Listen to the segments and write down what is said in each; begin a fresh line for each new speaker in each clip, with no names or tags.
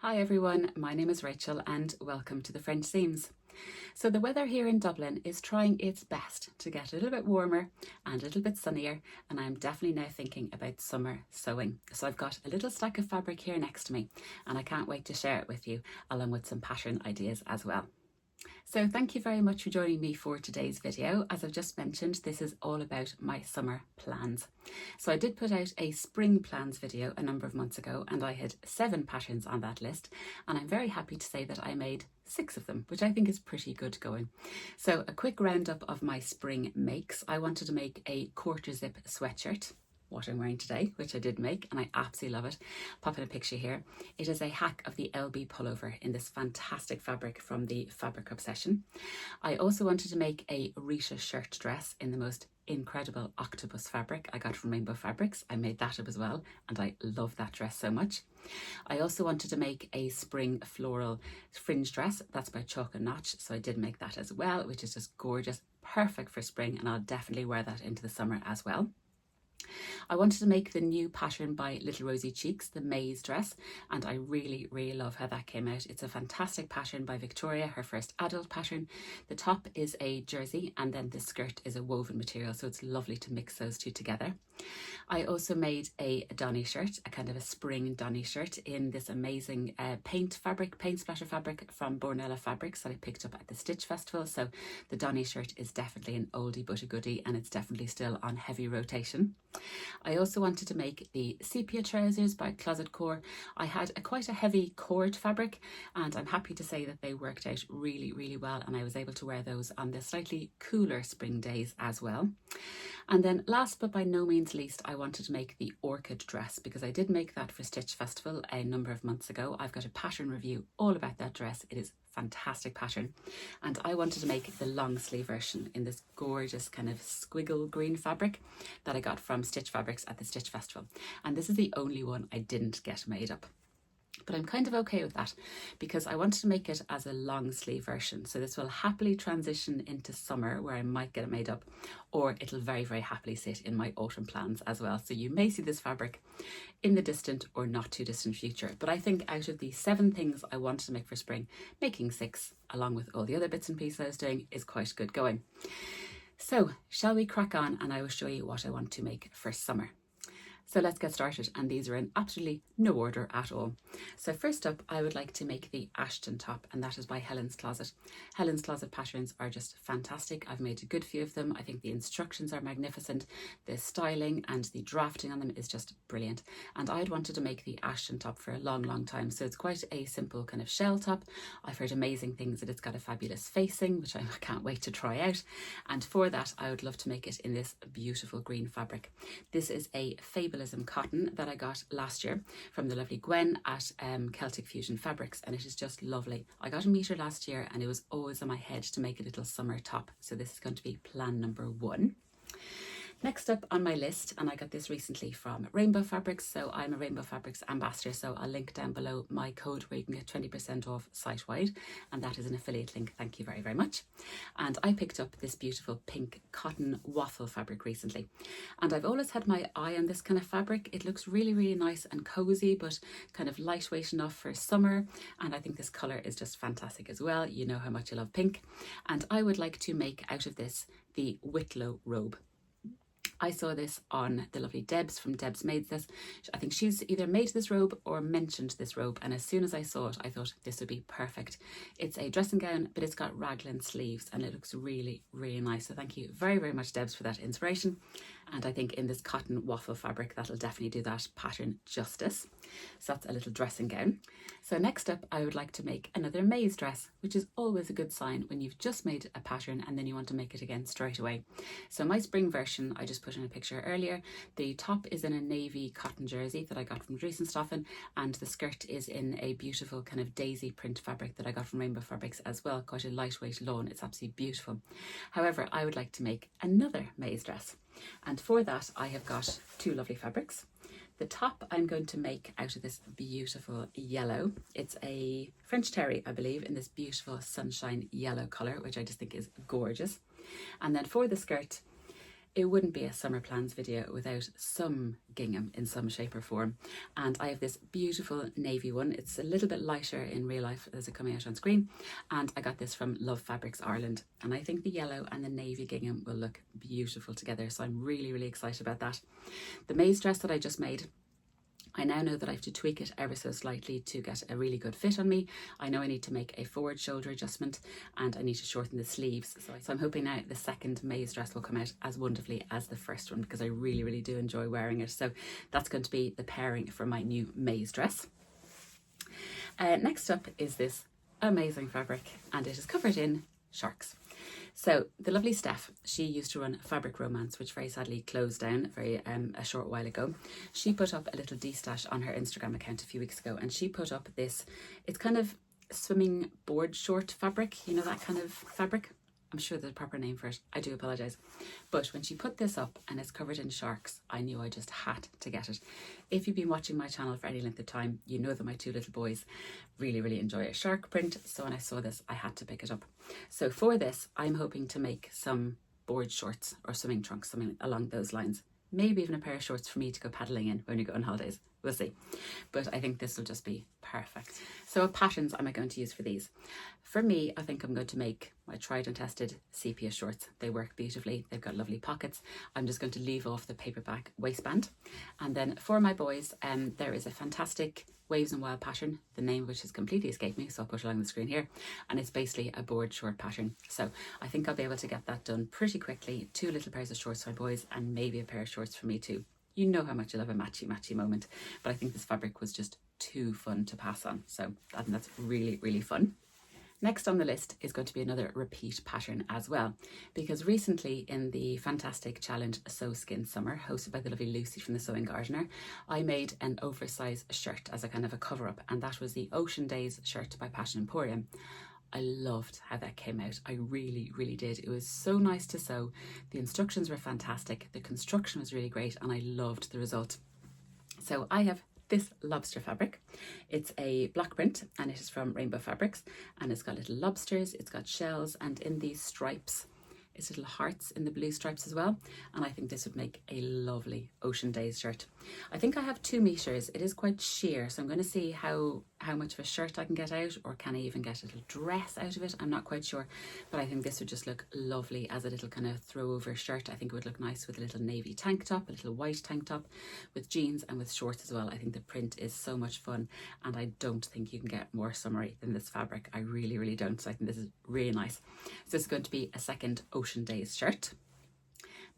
Hi everyone, my name is Rachel and welcome to the French Seams. So the weather here in Dublin is trying its best to get a little bit warmer and a little bit sunnier, and I'm definitely now thinking about summer sewing. So I've got a little stack of fabric here next to me and I can't wait to share it with you along with some pattern ideas as well. So thank you very much for joining me for today's video. As I've just mentioned, this is all about my summer plans. So I did put out a spring plans video a number of months ago and I had 7 patterns on that list, and I'm very happy to say that I made 6 of them, which I think is pretty good going. So a quick roundup of my spring makes. I wanted to make a quarter zip sweatshirt, what I'm wearing today, which I did make and I absolutely love it. Pop in a picture here. It is a hack of the LB pullover in this fantastic fabric from the Fabric Obsession. I also wanted to make a Rita shirt dress in the most incredible octopus fabric I got from Rainbow Fabrics. I made that up as well and I love that dress so much. I also wanted to make a spring floral fringe dress. That's by Chalk and Notch, so I did make that as well, which is just gorgeous, perfect for spring, and I'll definitely wear that into the summer as well. I wanted to make the new pattern by Little Rosy Cheeks, the Maize dress, and I really love how that came out. It's a fantastic pattern by Victoria, her first adult pattern. The top is a jersey and then the skirt is a woven material, so it's lovely to mix those two together. I also made a Donny shirt, a kind of a spring Donny shirt in this amazing paint splatter fabric from Bornella Fabrics that I picked up at the Stitch Festival. So the Donny shirt is definitely an oldie but a goodie, and it's definitely still on heavy rotation. I also wanted to make the sepia trousers by Closet Core. I had quite a heavy cord fabric and I'm happy to say that they worked out really well, and I was able to wear those on the slightly cooler spring days as well. And then last but by no means least, I wanted to make the orchid dress because I did make that for Stitch Festival a number of months ago. I've got a pattern review all about that dress. It is fantastic pattern, and I wanted to make the long sleeve version in this gorgeous kind of squiggle green fabric that I got from Stitch Fabrics at the Stitch Festival, and this is the only one I didn't get made up. But I'm kind of okay with that because I wanted to make it as a long sleeve version. So this will happily transition into summer where I might get it made up, or it'll very happily sit in my autumn plans as well. So you may see this fabric in the distant or not too distant future. But I think out of the 7 things I wanted to make for spring, making 6 along with all the other bits and pieces I was doing is quite good going. So shall we crack on and I will show you what I want to make for summer. So let's get started, and these are in absolutely no order at all. So first up, I would like to make the Ashton top, and that is by Helen's Closet. Helen's Closet patterns are just fantastic. I've made a good few of them. I think the instructions are magnificent. The styling and the drafting on them is just brilliant. And I'd wanted to make the Ashton top for a long time. So it's quite a simple kind of shell top. I've heard amazing things that it's got a fabulous facing, which I can't wait to try out. And for that, I would love to make it in this beautiful green fabric. This is a Fabulism cotton that I got last year from the lovely Gwen at Celtic Fusion Fabrics, and it is just lovely. I got a metre last year and it was always in my head to make a little summer top, so this is going to be plan number 1. Next up on my list, and I got this recently from Rainbow Fabrics, so I'm a Rainbow Fabrics ambassador, so I'll link down below my code where you can get 20% off site-wide, and that is an affiliate link. Thank you very much. And I picked up this beautiful pink cotton waffle fabric recently, and I've always had my eye on this kind of fabric. It looks really nice and cozy, but kind of lightweight enough for summer, and I think this colour is just fantastic as well. You know how much I love pink, and I would like to make out of this the Whitlow robe. I saw this on the lovely Debs from Debs Made This. I think she's either made this robe or mentioned this robe, and as soon as I saw it I thought this would be perfect. It's a dressing gown, but it's got raglan sleeves and it looks really nice. So thank you very much, Debs, for that inspiration. And I think in this cotton waffle fabric that'll definitely do that pattern justice. So that's a little dressing gown. So next up, I would like to make another Maize dress, which is always a good sign when you've just made a pattern and then you want to make it again straight away. So my spring version, I just put in a picture earlier. The top is in a navy cotton jersey that I got from Stoffen, and the skirt is in a beautiful kind of daisy print fabric that I got from Rainbow Fabrics as well. Quite a lightweight lawn. It's absolutely beautiful. However, I would like to make another Maize dress. And for that, I have got 2 lovely fabrics. The top I'm going to make out of this beautiful yellow. It's a French terry, I believe, in this beautiful sunshine yellow colour, which I just think is gorgeous. And then for the skirt, it wouldn't be a summer plans video without some gingham in some shape or form. And I have this beautiful navy one. It's a little bit lighter in real life as it coming out on screen. And I got this from Love Fabrics Ireland. And I think the yellow and the navy gingham will look beautiful together. So I'm really, really excited about that. The maize dress that I just made, I now know that I have to tweak it ever so slightly to get a really good fit on me. I know I need to make a forward shoulder adjustment and I need to shorten the sleeves. So I'm hoping now the second maize dress will come out as wonderfully as the first one, because I really, really do enjoy wearing it. So that's going to be the pairing for my new maize dress. Next up is this amazing fabric, and it is covered in sharks. So the lovely Steph, she used to run Fabric Romance, which very sadly closed down a short while ago. She put up a little de-stash on her Instagram account a few weeks ago, and she put up this, it's kind of swimming board short fabric, you know, that kind of fabric. I'm sure there's a proper name for it. I do apologise. But when she put this up and it's covered in sharks, I knew I just had to get it. If you've been watching my channel for any length of time, you know that my two little boys really, really enjoy a shark print. So when I saw this, I had to pick it up. So for this, I'm hoping to make some board shorts or swimming trunks, something along those lines. Maybe even a pair of shorts for me to go paddling in when we go on holidays. We'll see. But I think this will just be perfect. So what patterns am I going to use for these? For me, I think I'm going to make my tried and tested sepia shorts. They work beautifully. They've got lovely pockets. I'm just going to leave off the paperback waistband. And then for my boys, there is a fantastic Waves and Wild pattern, the name of which has completely escaped me, so I'll put it along the screen here. And it's basically a board short pattern. So I think I'll be able to get that done pretty quickly. 2 little pairs of shorts for my boys and maybe a pair of shorts for me too. You know how much I love a matchy moment, but I think this fabric was just too fun to pass on. So I think that's really, really fun. Next on the list is going to be another repeat pattern as well, because recently in the fantastic challenge Sew Skin Summer, hosted by the lovely Lucy from the Sewing Gardener, I made an oversize shirt as a kind of a cover up, and that was the Ocean Daze shirt by Passion Emporium. I loved how that came out. I really, really did. It was so nice to sew. The instructions were fantastic. The construction was really great, and I loved the result. So I have this lobster fabric. It's a block print and it is from Rainbow Fabrics, and it's got little lobsters, it's got shells, and in these stripes it's little hearts in the blue stripes as well. And I think this would make a lovely Ocean Daze shirt. I think I have 2 meters. It is quite sheer, so I'm going to see how much of a shirt I can get out, or can I even get a little dress out of it? I'm not quite sure, but I think this would just look lovely as a little kind of throw over shirt. I think it would look nice with a little navy tank top, a little white tank top with jeans and with shorts as well. I think the print is so much fun, and I don't think you can get more summery than this fabric. I really, really don't. So I think this is really nice. So this is going to be a second Ocean Daze shirt.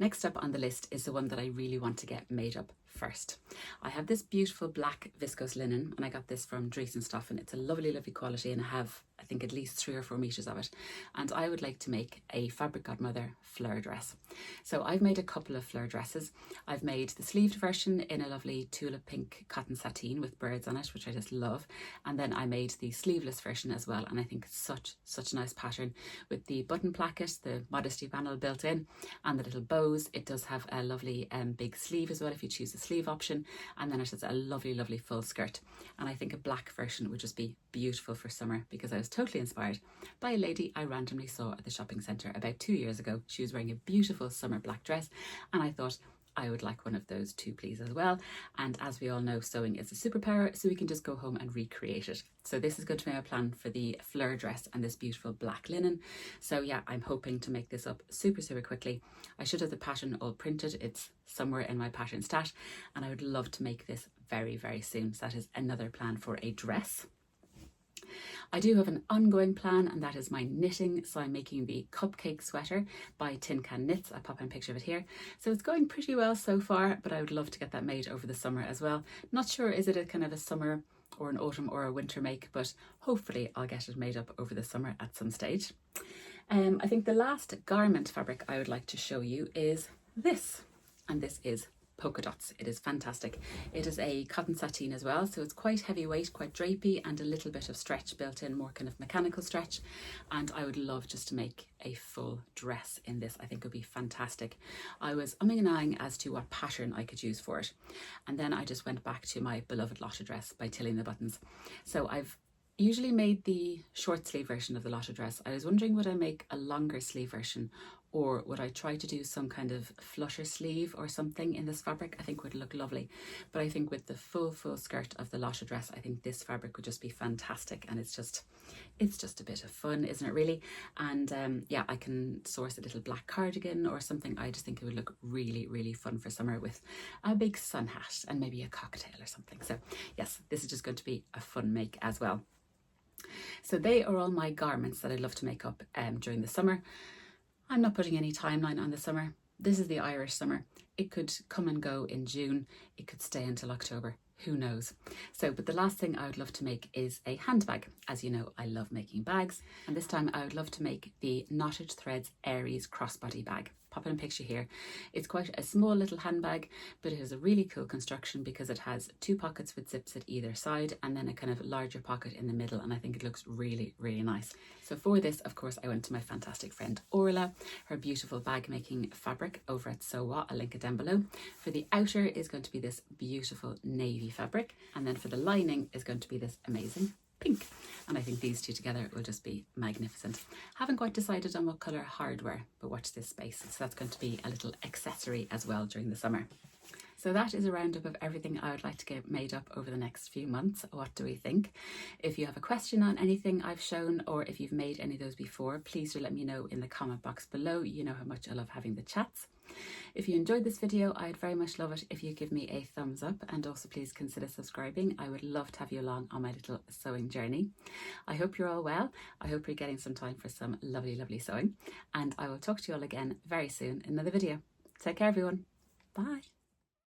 Next up on the list is the one that I really want to get made up first. I have this beautiful black viscose linen, and I got this from Dries and Stoffen. It's a lovely, lovely quality, and I have, I think, at least 3 or 4 meters of it. And I would like to make a Fabric Godmother fleur dress. So I've made a couple of fleur dresses. I've made the sleeved version in a lovely tulip pink cotton sateen with birds on it, which I just love. And then I made the sleeveless version as well, and I think it's such a nice pattern with the button placket, the modesty panel built in, and the little bows. It does have a lovely big sleeve as well if you choose the sleeve option, and then it has a lovely, lovely full skirt. And I think a black version would just be beautiful for summer, because I was totally inspired by a lady I randomly saw at the shopping centre about 2 years ago. She was wearing a beautiful summer black dress, and I thought I would like one of those too, please, as well. And as we all know, sewing is a superpower, so we can just go home and recreate it. So this is going to be my plan for the fleur dress and this beautiful black linen. So yeah, I'm hoping to make this up super quickly. I should have the pattern all printed. It's somewhere in my pattern stash, and I would love to make this very soon. So that is another plan for a dress. I do have an ongoing plan, and that is my knitting. So I'm making the Cupcake sweater by Tin Can Knits. I'll pop in a picture of it here. So it's going pretty well so far, but I would love to get that made over the summer as well. Not sure, is it a kind of a summer or an autumn or a winter make, but hopefully I'll get it made up over the summer at some stage. I think the last garment fabric I would like to show you is this, and this is polka dots. It is fantastic. It is a cotton sateen as well, so it's quite heavyweight, quite drapey, and a little bit of stretch built in, more kind of mechanical stretch. And I would love just to make a full dress in this. I think it would be fantastic. I was umming and ahhing as to what pattern I could use for it, and then I just went back to my beloved Lotta dress by Tilly and the Buttons. So I've usually made the short sleeve version of the Lotta dress. I was wondering, would I make a longer sleeve version or would I try to do some kind of flutter sleeve or something in this fabric? I think would look lovely. But I think with the full skirt of the Lotta dress, I think this fabric would just be fantastic, and it's just a bit of fun, isn't it really? And yeah, I can source a little black cardigan or something. I just think it would look really fun for summer with a big sun hat and maybe a cocktail or something. So yes, this is just going to be a fun make as well. So they are all my garments that I love to make up during the summer. I'm not putting any timeline on the summer. This is the Irish summer. It could come and go in June. It could stay until October. Who knows? So, but the last thing I would love to make is a handbag. As you know, I love making bags. And this time I would love to make the Knotted Threads Aries crossbody bag. Pop in a picture here. It's quite a small little handbag, but it has a really cool construction because it has 2 pockets with zips at either side and then a kind of larger pocket in the middle, and I think it looks really nice. So for this, of course, I went to my fantastic friend Orla, her beautiful bag making fabric over at Sew What. I'll link it down below. For the outer is going to be this beautiful navy fabric, and then for the lining is going to be this amazing pink, and I think these two together will just be magnificent. Haven't quite decided on what colour hardware, but watch this space. So that's going to be a little accessory as well during the summer. So that is a roundup of everything I would like to get made up over the next few months. What do we think? If you have a question on anything I've shown, or if you've made any of those before, please do let me know in the comment box below. You know how much I love having the chats. If you enjoyed this video, I'd very much love it if you give me a thumbs up, and also please consider subscribing. I would love to have you along on my little sewing journey. I hope you're all well. I hope you're getting some time for some lovely sewing, and I will talk to you all again very soon in another video. Take care everyone. Bye.